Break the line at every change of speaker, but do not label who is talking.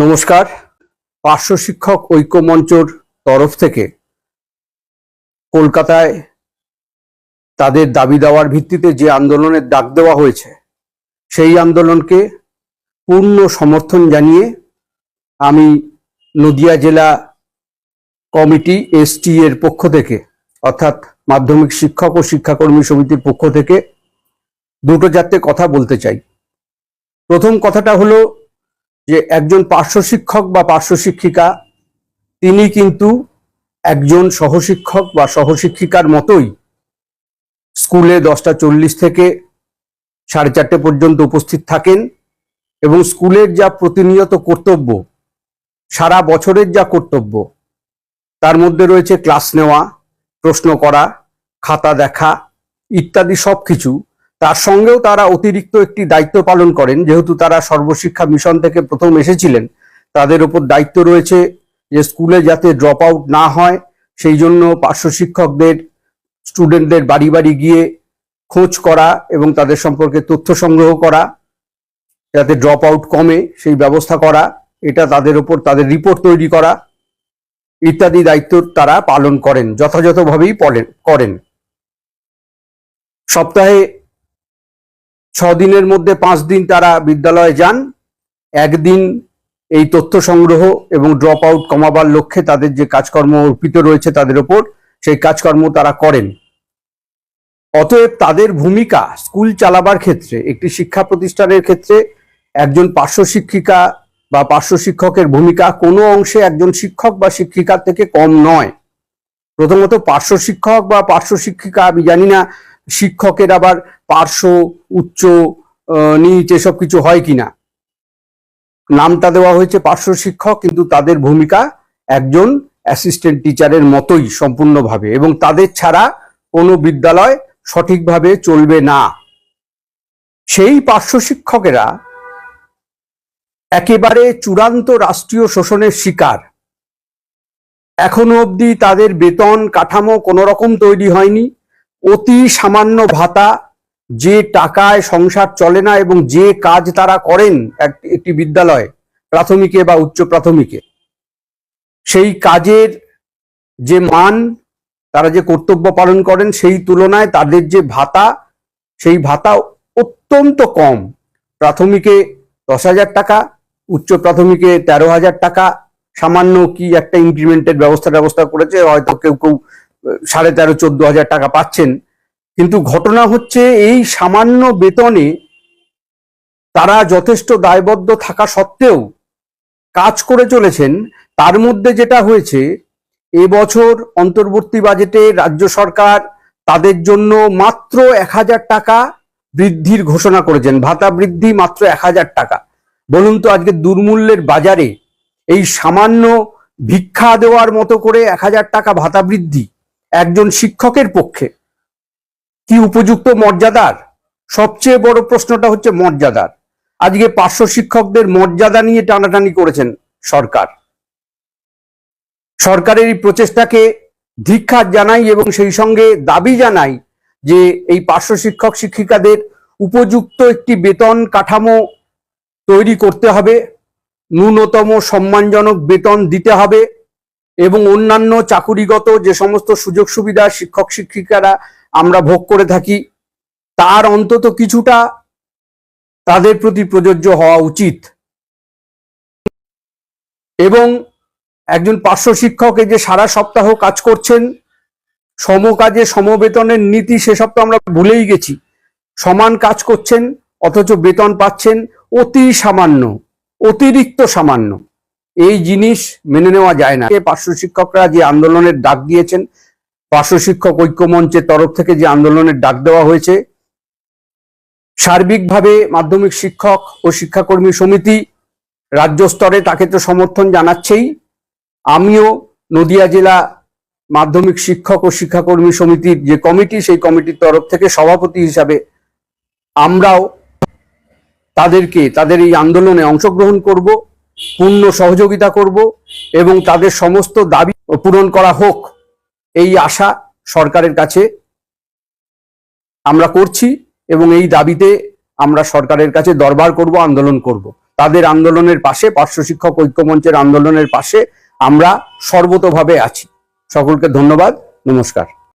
নমস্কার। পার্শ্ব শিক্ষক ঐক্য মঞ্চর তরফ থেকে কলকাতায় তাদের দাবি দেওয়ার ভিত্তিতে যে আন্দোলনের ডাক দেওয়া হয়েছে সেই আন্দোলনকে পূর্ণ সমর্থন জানিয়ে আমি নদিয়া জেলা কমিটি এসটি এর পক্ষ থেকে অর্থাৎ মাধ্যমিক শিক্ষক ও শিক্ষাকর্মী সমিতির পক্ষ থেকে দুটো চারটে কথা বলতে চাই। প্রথম কথাটা হলো যে একজন পার্শ্ব শিক্ষক বা পার্শ্ব শিক্ষিকা তিনি কিন্তু একজন সহশিক্ষক বা সহশিক্ষিকার মতোই স্কুলে 10:40 থেকে 4:30 পর্যন্ত উপস্থিত থাকেন এবং স্কুলের যা প্রতিনিয়ত কর্তব্য, সারা বছরের যা কর্তব্য, তার মধ্যে রয়েছে ক্লাস নেওয়া, প্রশ্ন করা, খাতা দেখা ইত্যাদি সবকিছু। তার সঙ্গেও তারা অতিরিক্ত একটি দায়িত্ব পালন করেন। যেহেতু তারা সর্বশিক্ষা মিশন থেকে প্রথম এসেছিলেন, তাদের উপর দায়িত্ব রয়েছে যে স্কুলে যাতে ড্রপ আউট না হয় সেই জন্য পার্শ্ব শিক্ষকদের স্টুডেন্টদের বাড়ি বাড়ি গিয়ে খোঁজ করা এবং তাদের সম্পর্কে তথ্য সংগ্রহ করা, যাতে ড্রপ আউট কমে সেই ব্যবস্থা করা, এটা তাদের উপর তাদের রিপোর্ট তৈরি করা ইত্যাদি দায়িত্ব তারা পালন করেন, যথাযথভাবেই করেন। সপ্তাহে 6 দিনের মধ্যে 5 দিন তারা বিদ্যালয়ে যান। একদিন এই তথ্য সংগ্রহ এবং ড্রপ আউট কমাবার লক্ষ্যে তাদের যে কাজকর্ম অর্পিত রয়েছে তাদের উপর, সেই কাজকর্ম তারা করেন। অতএব তাদের ভূমিকা স্কুল চালাবার ক্ষেত্রে, একটি শিক্ষা প্রতিষ্ঠানের ক্ষেত্রে একজন পার্শ্ব শিক্ষিকা বা পার্শ্ব শিক্ষকের ভূমিকা কোনো অংশে একজন শিক্ষক বা শিক্ষিকার থেকে কম নয়। প্রথমত পার্শ্ব শিক্ষক বা পার্শ্ব শিক্ষিকা, আমি জানি না শিক্ষকের আবার পার্শ্ব, উচ্চ, নিচ এসব কিছু হয় কিনা। নামটা দেওয়া হয়েছে পার্শ্ব শিক্ষক, কিন্তু তাদের ভূমিকা একজন অ্যাসিস্ট্যান্ট টিচারের মতোই সম্পূর্ণভাবে, এবং তাদের ছাড়া কোনো বিদ্যালয় সঠিকভাবে চলবে না। সেই পার্শ্ব শিক্ষকেরা একেবারে চূড়ান্ত রাষ্ট্রীয় শোষণের শিকার। এখনো অবধি তাদের বেতন কাঠামো কোনো রকম তৈরি হয়নি। অতি সামান্য ভাতা, যে টাকায় সংসার চলে না, এবং যে কাজ তারা করেন একটি বিদ্যালয়ে, প্রাথমিকে বা উচ্চ প্রাথমিকে, সেই কাজের যে মান, তারা যে কর্তব্য পালন করেন সেই তুলনায় তাদের যে ভাতা, সেই ভাতা অত্যন্ত কম। প্রাথমিকে 10,000 টাকা, উচ্চ প্রাথমিকে 13,000 টাকা, সামান্য কি একটা ইনক্রিমেন্টের ব্যবস্থা করেছে, হয়তো কেউ 13,500-14,000 টাকা পাচ্ছেন। কিন্তু ঘটনা হচ্ছে এই সামান্য বেতনে তারা যথেষ্ট দায়বদ্ধ থাকা সত্ত্বেও কাজ করে চলেছেন। তার মধ্যে যেটা হয়েছে, এবছর অন্তর্বর্তী বাজেটে রাজ্য সরকার তাদের জন্য মাত্র 1,000 টাকা বৃদ্ধির ঘোষণা করেছেন, ভাতা বৃদ্ধি মাত্র 1,000 টাকা। বলুন তো, আজকে দুর্মূল্যের বাজারে এই সামান্য ভিক্ষা দেওয়ার মতো করে 1,000 টাকা ভাতা বৃদ্ধি একজন শিক্ষকের পক্ষে কি উপযুক্ত মর্যাদার? সবচেয়ে বড় প্রশ্নটা হচ্ছে মর্যাদার। আজকে পার্শ্ব শিক্ষকদের মর্যাদা নিয়ে টানাটানি করেছেন সরকার। সরকারের এই প্রচেষ্টাকে ধিক্কার জানাই এবং সেই সঙ্গে দাবি জানাই যে এই পার্শ্ব শিক্ষক শিক্ষিকাদের উপযুক্ত একটি বেতন কাঠামো তৈরি করতে হবে, ন্যূনতম সম্মানজনক বেতন দিতে হবে, এবং অন্যান্য চাকুরিগত যে সমস্ত সুযোগ সুবিধা শিক্ষক শিক্ষিকারা আমরা ভোগ করে থাকি, তার অন্তত কিছুটা তাদের প্রতি প্রযোজ্য হওয়া উচিত। এবং একজন পার্শ্ব শিক্ষক যে সারা সপ্তাহ কাজ করছেন, সমকাজে সমবেতনের নীতি সেসব তো আমরা ভুলেই গেছি। সমান কাজ করছেন অথচ বেতন পাচ্ছেন অতি সামান্য, অতিরিক্ত সামান্য। এই জিনিস মেনে নেওয়া যায় না। পার্শ্ব শিক্ষকরা যে আন্দোলনের ডাক দিয়েছেন, পার্শ্ব শিক্ষক ঐক্য মঞ্চের তরফ থেকে যে আন্দোলনের ডাক দেওয়া হয়েছে, সার্বিকভাবে মাধ্যমিক শিক্ষক ও শিক্ষাকর্মী সমিতি রাজ্য স্তরে তাকে তো সমর্থন জানাচ্ছেই। আমিও নদিয়া জেলা মাধ্যমিক শিক্ষক ও শিক্ষাকর্মী সমিতির যে কমিটি, সেই কমিটির তরফ থেকে সভাপতি হিসাবে আমরাও তাদের এই আন্দোলনে অংশগ্রহণ করব, পূর্ণ সহযোগিতা করব, এবং তাদের সমস্ত দাবি পূরণ করা হোক এই আশা সরকারের কাছে আমরা করছি, এবং এই দাবিতে আমরা সরকারের কাছে দরবার করব, আন্দোলন করব। তাদের আন্দোলনের পাশে, পার্শ্ব শিক্ষক ঐক্যমঞ্চের আন্দোলনের পাশে আমরা সর্বতোভাবে আছি। সকলকে ধন্যবাদ, নমস্কার।